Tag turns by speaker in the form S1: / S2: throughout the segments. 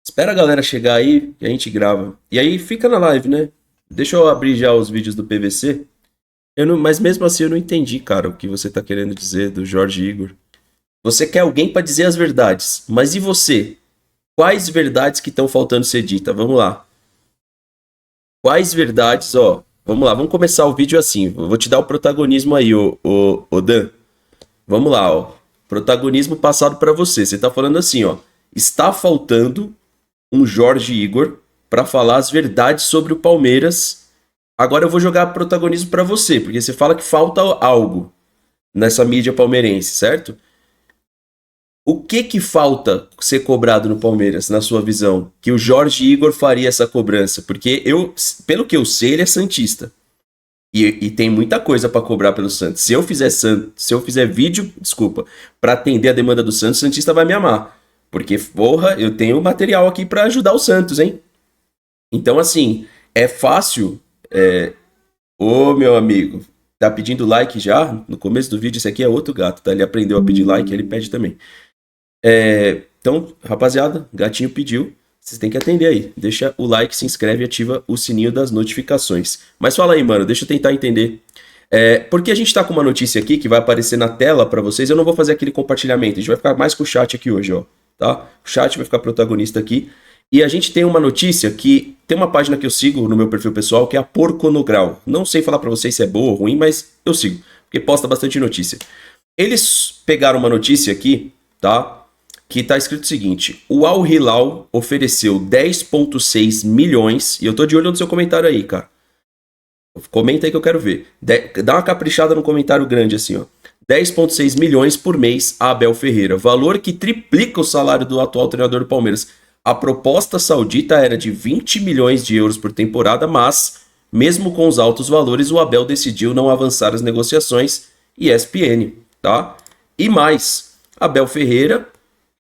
S1: Espera a galera chegar aí e a gente grava. E aí fica na live, né? Deixa eu abrir já os vídeos do PVC. Mas mesmo assim eu não entendi, cara, o que você tá querendo dizer do Jorge Igor. Você quer alguém pra dizer as verdades, mas e você? Quais verdades que estão faltando ser dita? Vamos lá. Quais verdades, ó? Vamos lá, vamos começar o vídeo assim. Eu vou te dar o protagonismo aí, ô Dan. Vamos lá, ó. Protagonismo passado pra você. Você tá falando assim, ó. Está faltando um Jorge Igor para falar as verdades sobre o Palmeiras. Agora eu vou jogar protagonismo para você, porque você fala que falta algo nessa mídia palmeirense, certo? O que falta ser cobrado no Palmeiras, na sua visão? Que o Jorge Igor faria essa cobrança? Porque eu, pelo que eu sei, ele é santista. E tem muita coisa para cobrar pelo Santos. Se eu fizer vídeo, desculpa, para atender a demanda do Santos, o Santista vai me amar. Porque, porra, eu tenho material aqui para ajudar o Santos, hein? Então, assim, é fácil. Ô, meu amigo, tá pedindo like já? No começo do vídeo, esse aqui é outro gato, tá? Ele aprendeu a pedir like, ele pede também. Então, rapaziada, gatinho pediu. Vocês têm que atender aí. Deixa o like, se inscreve e ativa o sininho das notificações. Mas fala aí, mano, deixa eu tentar entender. Porque a gente tá com uma notícia aqui que vai aparecer na tela pra vocês. Eu não vou fazer aquele compartilhamento. A gente vai ficar mais com o chat aqui hoje, ó. Tá? O chat vai ficar protagonista aqui. E a gente tem uma notícia que tem uma página que eu sigo no meu perfil pessoal, que é a Porco no Grau. Não sei falar pra vocês se é boa ou ruim, mas eu sigo, porque posta bastante notícia. Eles pegaram uma notícia aqui, tá? Que tá escrito o seguinte: o Al Hilal ofereceu 10,6 milhões, e eu tô de olho no seu comentário aí, cara. Comenta aí que eu quero ver. Dá uma caprichada no comentário grande assim, ó. 10,6 milhões por mês a Abel Ferreira, valor que triplica o salário do atual treinador do Palmeiras. A proposta saudita era de 20 milhões de euros por temporada, mas, mesmo com os altos valores, o Abel decidiu não avançar as negociações. ESPN, tá? E mais, Abel Ferreira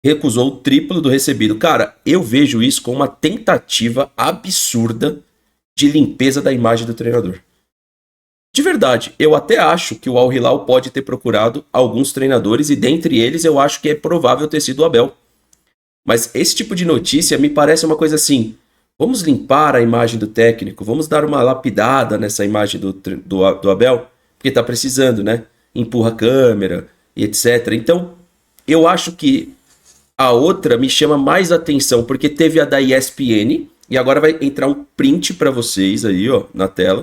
S1: recusou o triplo do recebido. Cara, eu vejo isso como uma tentativa absurda de limpeza da imagem do treinador. De verdade, eu até acho que o Al Hilal pode ter procurado alguns treinadores e dentre eles eu acho que é provável ter sido o Abel. Mas esse tipo de notícia me parece uma coisa assim: vamos limpar a imagem do técnico, vamos dar uma lapidada nessa imagem do Abel, porque tá precisando, né? Empurra a câmera e etc. Então, eu acho que a outra me chama mais atenção, porque teve a da ESPN, e agora vai entrar um print para vocês aí, ó, na tela,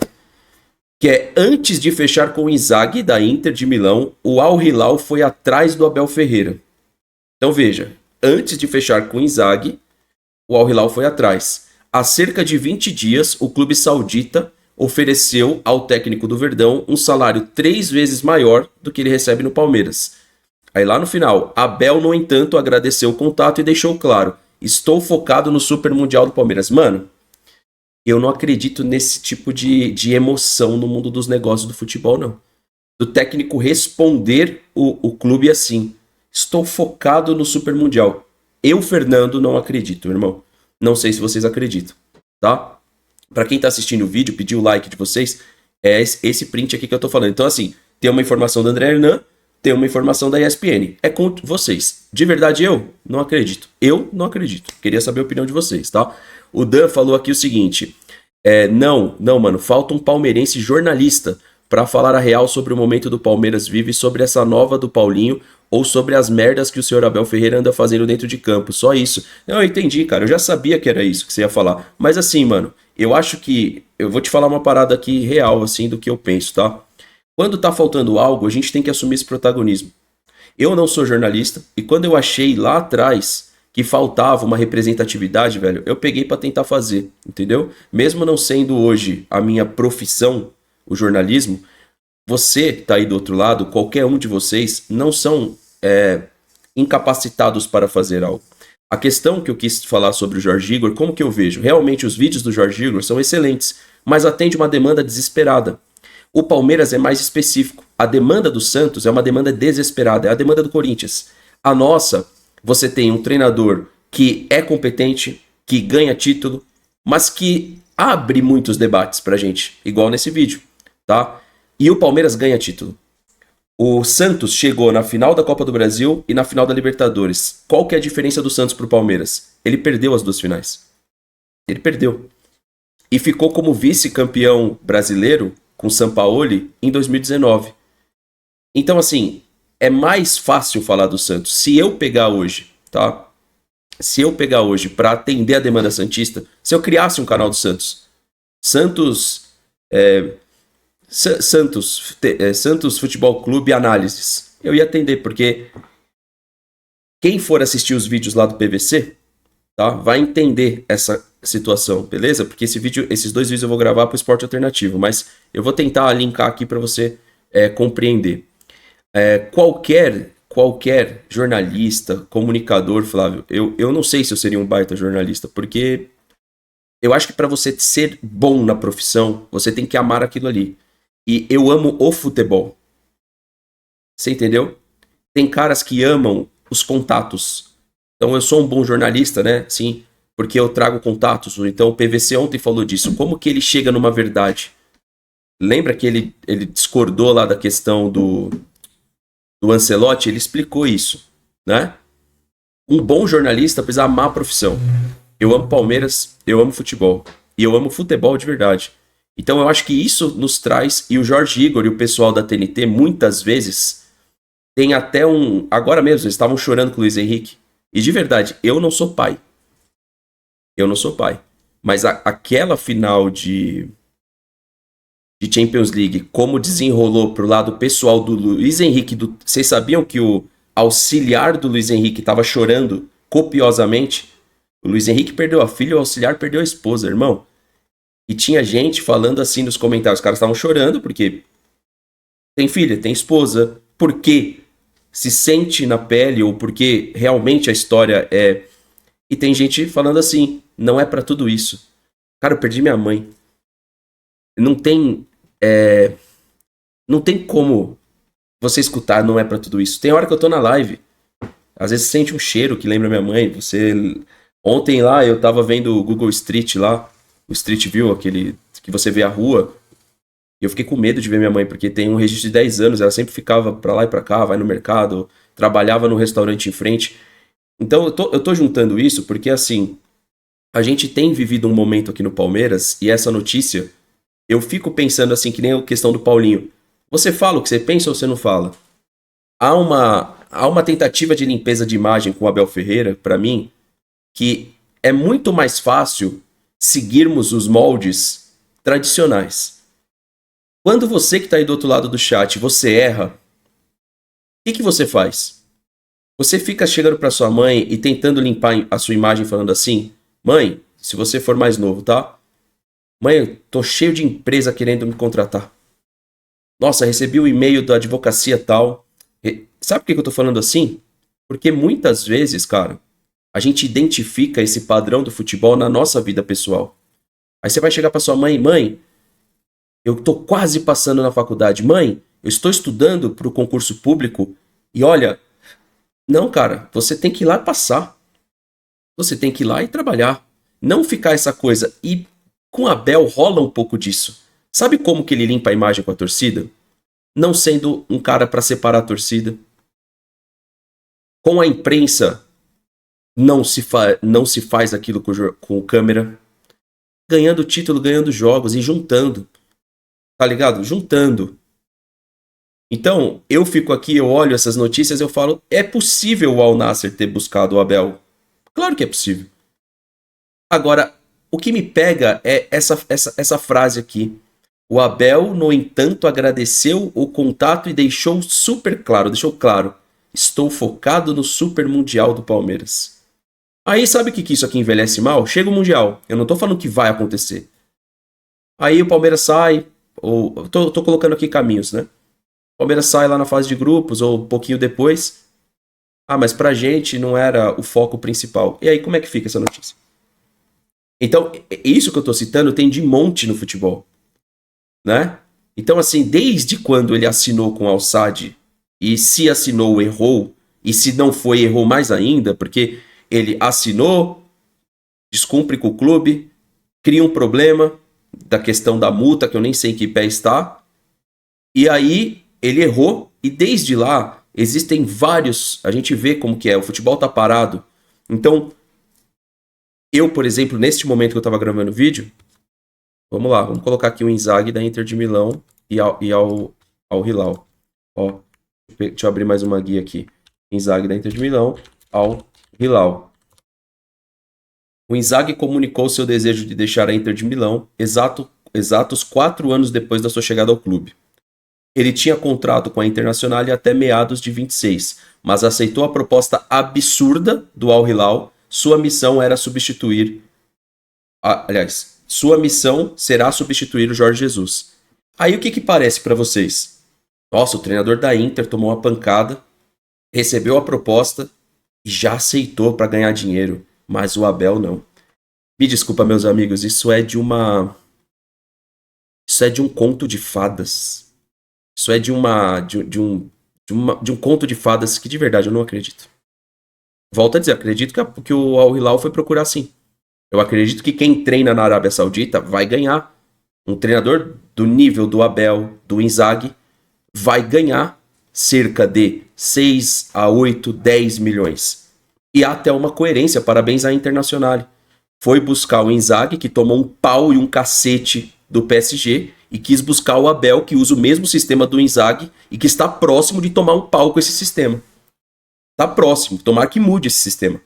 S1: que é: antes de fechar com o Inzaghi da Inter de Milão, o Al Hilal foi atrás do Abel Ferreira. Então veja, antes de fechar com o Inzaghi, o Al Hilal foi atrás. Há cerca de 20 dias, o clube saudita ofereceu ao técnico do Verdão um salário 3 vezes maior do que ele recebe no Palmeiras. Aí lá no final, Abel, no entanto, agradeceu o contato e deixou claro: estou focado no Super Mundial do Palmeiras. Mano, eu não acredito nesse tipo de emoção no mundo dos negócios do futebol, não. Do técnico responder o clube assim: estou focado no Super Mundial. Eu, Fernando, não acredito, meu irmão. Não sei se vocês acreditam, tá? Pra quem tá assistindo o vídeo, pedir o like de vocês, é esse print aqui que eu tô falando. Então, assim, tem uma informação do André Hernan, tem uma informação da ESPN. É com vocês. De verdade, eu não acredito. Eu não acredito. Queria saber a opinião de vocês, tá? O Dan falou aqui o seguinte: não, mano, falta um palmeirense jornalista para falar a real sobre o momento do Palmeiras vive, sobre essa nova do Paulinho ou sobre as merdas que o senhor Abel Ferreira anda fazendo dentro de campo. Só isso. Não, eu entendi, cara. Eu já sabia que era isso que você ia falar. Mas assim, mano, eu acho que eu vou te falar uma parada aqui real, assim, do que eu penso, tá? Quando tá faltando algo, a gente tem que assumir esse protagonismo. Eu não sou jornalista e quando eu achei lá atrás que faltava uma representatividade, velho, eu peguei pra tentar fazer, entendeu? Mesmo não sendo hoje a minha profissão, o jornalismo, você tá aí do outro lado, qualquer um de vocês, não são incapacitados para fazer algo. A questão que eu quis falar sobre o Jorge Igor, como que eu vejo? Realmente os vídeos do Jorge Igor são excelentes, mas atende uma demanda desesperada. O Palmeiras é mais específico. A demanda do Santos é uma demanda desesperada, é a demanda do Corinthians. A nossa, você tem um treinador que é competente, que ganha título, mas que abre muitos debates pra gente, igual nesse vídeo, tá? E o Palmeiras ganha título. O Santos chegou na final da Copa do Brasil e na final da Libertadores. Qual que é a diferença do Santos pro Palmeiras? ele perdeu as 2 finais. Ele perdeu. E ficou como vice-campeão brasileiro com o Sampaoli em 2019. Então, assim, é mais fácil falar do Santos. Se eu pegar hoje, tá? Se eu pegar hoje para atender a demanda santista, se eu criasse um canal do Santos, Santos, Santos Futebol Clube Análises, eu ia atender, porque quem for assistir os vídeos lá do PVC, tá, vai entender essa situação, beleza? Porque esses 2 vídeos eu vou gravar para o Esporte Alternativo, mas eu vou tentar linkar aqui para você compreender. Qualquer jornalista, comunicador, Flávio, eu não sei se eu seria um baita jornalista, porque eu acho que para você ser bom na profissão, você tem que amar aquilo ali. E eu amo o futebol. Você entendeu? Tem caras que amam os contatos. Então eu sou um bom jornalista, né? Sim, porque eu trago contatos. Então o PVC ontem falou disso. Como que ele chega numa verdade? Lembra que ele discordou lá da questão do Ancelotti? Ele explicou isso, né? Um bom jornalista precisa amar a profissão. Eu amo Palmeiras, eu amo futebol. E eu amo futebol de verdade. Então eu acho que isso nos traz, e o Jorge Igor e o pessoal da TNT, muitas vezes, tem até um... Agora mesmo, eles estavam chorando com o Luiz Henrique. E de verdade, eu não sou pai. Eu não sou pai. Mas aquela final de Champions League, como desenrolou pro lado pessoal do Luiz Henrique, vocês sabiam que o auxiliar do Luiz Henrique estava chorando copiosamente? O Luiz Henrique perdeu a filha, o auxiliar perdeu a esposa, irmão. E tinha gente falando assim nos comentários, os caras estavam chorando porque tem filha, tem esposa, porque se sente na pele ou porque realmente a história é... E tem gente falando assim, não é pra tudo isso. Cara, eu perdi minha mãe. Não tem... Não tem como você escutar, não é pra tudo isso. Tem hora que eu tô na live, às vezes sente um cheiro que lembra minha mãe. Ontem lá eu tava vendo o Google Street lá, o Street View, aquele que você vê a rua, e eu fiquei com medo de ver minha mãe, porque tem um registro de 10 anos, ela sempre ficava pra lá e pra cá, vai no mercado, trabalhava no restaurante em frente. Então eu tô juntando isso porque, assim, a gente tem vivido um momento aqui no Palmeiras, e essa notícia, eu fico pensando assim, que nem a questão do Paulinho. Você fala o que você pensa ou você não fala? Há uma tentativa de limpeza de imagem com o Abel Ferreira, pra mim, que é muito mais fácil seguirmos os moldes tradicionais. Quando você que está aí do outro lado do chat, você erra, o que você faz? Você fica chegando para sua mãe e tentando limpar a sua imagem falando assim, mãe, se você for mais novo, tá? Mãe, eu tô cheio de empresa querendo me contratar. Nossa, recebi o e-mail da advocacia tal. Sabe por que eu tô falando assim? Porque muitas vezes, cara, a gente identifica esse padrão do futebol na nossa vida pessoal. Aí você vai chegar pra sua mãe, mãe, eu tô quase passando na faculdade. Mãe, eu estou estudando pro concurso público e olha, não, cara, você tem que ir lá e passar. Você tem que ir lá e trabalhar. Não ficar essa coisa. E com Abel rola um pouco disso. Sabe como que ele limpa a imagem com a torcida? Não sendo um cara pra separar a torcida. Com a imprensa, não se faz aquilo com câmera. Ganhando título, ganhando jogos e juntando. Tá ligado? Juntando. Então, eu fico aqui, eu olho essas notícias e eu falo, é possível o Al Nassr ter buscado o Abel? Claro que é possível. Agora, o que me pega é essa frase aqui. O Abel, no entanto, agradeceu o contato e deixou claro, estou focado no Super Mundial do Palmeiras. Aí sabe o que isso aqui envelhece mal? Chega o Mundial, eu não tô falando que vai acontecer. Aí o Palmeiras sai, ou tô colocando aqui caminhos, né? O Palmeiras sai lá na fase de grupos, ou um pouquinho depois. Ah, mas pra gente não era o foco principal. E aí, como é que fica essa notícia? Então, isso que eu tô citando tem de monte no futebol, né? Então, assim, desde quando ele assinou com o Al-Sadd, e se assinou, errou, e se não foi, errou mais ainda, porque ele assinou, descumpre com o clube, cria um problema da questão da multa, que eu nem sei em que pé está, e aí ele errou, e desde lá existem vários, a gente vê como que é, o futebol tá parado. Então, Eu, por exemplo, neste momento que eu tava gravando o vídeo, vamos lá, vamos colocar aqui o Inzaghi da Inter de Milão e ao Hilal. Ó, deixa eu abrir mais uma guia aqui. Inzaghi da Inter de Milão ao Hilal. O Inzaghi comunicou seu desejo de deixar a Inter de Milão exatos 4 anos depois da sua chegada ao clube. Ele tinha contrato com a Internazionale até meados de 26, mas aceitou a proposta absurda do Al Hilal. Sua missão era substituir... sua missão será substituir o Jorge Jesus. Aí o que parece para vocês? Nossa, o treinador da Inter tomou uma pancada, recebeu a proposta e já aceitou para ganhar dinheiro, mas o Abel não. Me desculpa, meus amigos, isso é de um conto de fadas. Isso é de um conto de fadas que de verdade eu não acredito. Volto a dizer, acredito que o Al Hilal foi procurar sim. Eu acredito que quem treina na Arábia Saudita vai ganhar. Um treinador do nível do Abel, do Inzaghi, vai ganhar cerca de 6 a 8, 10 milhões. E há até uma coerência, parabéns à Internazionale. Foi buscar o Inzaghi, que tomou um pau e um cacete do PSG, e quis buscar o Abel, que usa o mesmo sistema do Inzaghi e que está próximo de tomar um pau com esse sistema. Está próximo, tomara que mude esse sistema.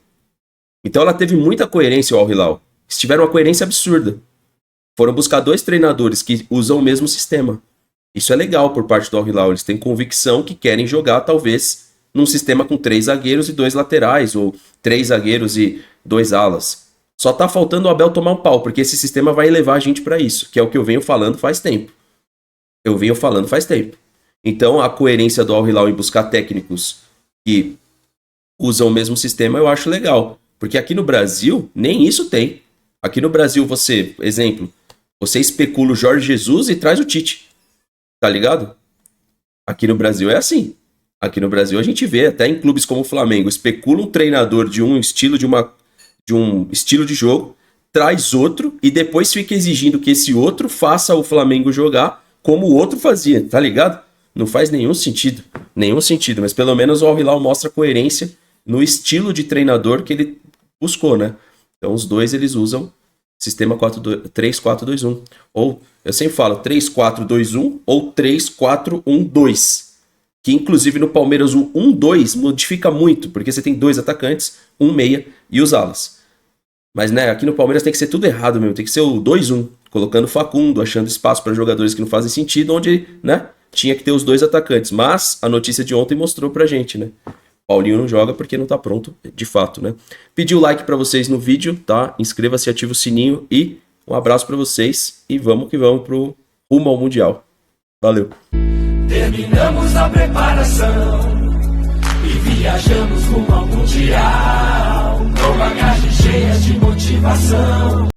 S1: Então ela teve muita coerência, o Al Hilal. Eles tiveram uma coerência absurda. Foram buscar 2 treinadores que usam o mesmo sistema. Isso é legal por parte do Al Hilal. Eles têm convicção que querem jogar, talvez, num sistema com 3 zagueiros e 2 laterais, ou 3 zagueiros e 2 alas. Só tá faltando o Abel tomar um pau, porque esse sistema vai levar a gente para isso, que é o que eu venho falando faz tempo. Então, a coerência do Al Hilal em buscar técnicos que usam o mesmo sistema, eu acho legal. Porque aqui no Brasil, nem isso tem. Aqui no Brasil, você especula o Jorge Jesus e traz o Tite. Tá ligado? Aqui no Brasil é assim. Aqui no Brasil a gente vê, até em clubes como o Flamengo, especula um treinador de um estilo de jogo, traz outro e depois fica exigindo que esse outro faça o Flamengo jogar como o outro fazia, tá ligado? Não faz nenhum sentido, mas pelo menos o Al Hilal mostra coerência no estilo de treinador que ele buscou, né? Então os dois eles usam sistema 3-4-2-1, ou eu sempre falo 3-4-2-1 ou 3-4-1-2, que inclusive no Palmeiras o 1-2 modifica muito, porque você tem 2 atacantes, um meia e os alas. Mas né, aqui no Palmeiras tem que ser tudo errado mesmo, tem que ser o 2-1, colocando Facundo, achando espaço para jogadores que não fazem sentido, onde, né, tinha que ter os 2 atacantes. Mas a notícia de ontem mostrou pra gente, né? Paulinho não joga porque não tá pronto, de fato, né? Pedi o like pra vocês no vídeo, tá? Inscreva-se, ativa o sininho e um abraço pra vocês e vamos que vamos pro rumo ao Mundial. Valeu!
S2: Terminamos a preparação e viajamos rumo ao Mundial, com bagagem cheia de motivação.